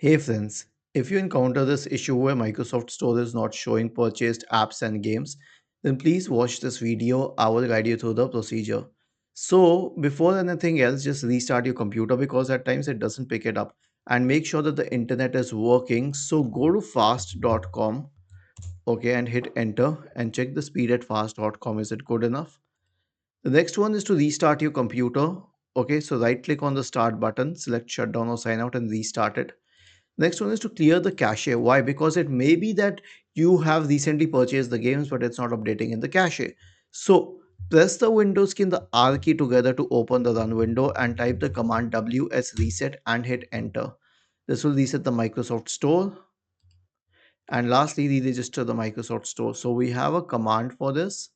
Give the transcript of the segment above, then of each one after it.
Hey friends, if you encounter this issue where Microsoft Store is not showing purchased apps and games, then please watch this video. I will guide you through the procedure. So, before anything else, just restart your computer because at times it doesn't pick it up and make sure that the internet is working. So, go to fast.com, okay, and hit enter and check the speed at fast.com. Is it good enough? The next one is to restart your computer. Okay, so right click on the start button, select shutdown or sign out and restart it. Next one is to clear the cache. Why? Because it may be that you have recently purchased the games, but it's not updating in the cache. So press the Windows key and the R key together to open the run window and type the command WS reset and hit enter. This will reset the Microsoft Store. And lastly, re-register the Microsoft Store. So we have a command for this.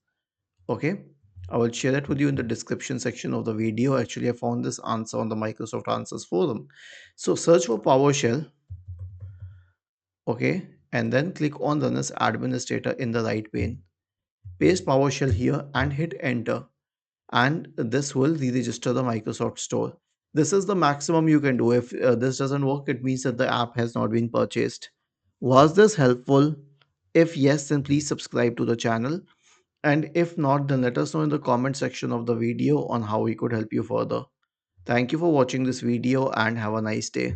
Okay. I will share it with you in the description section of the video. Actually, I found this answer on the Microsoft Answers forum. So search for PowerShell. Okay, and then click on run as administrator in the right pane. Paste PowerShell here and hit enter, and this will re-register the Microsoft Store. This is the maximum you can do. If this doesn't work, it means that the app has not been purchased. Was this helpful? If yes, then please subscribe to the channel, and if not, then let us know in the comment section of the video on how we could help you further. Thank you for watching this video and have a nice day.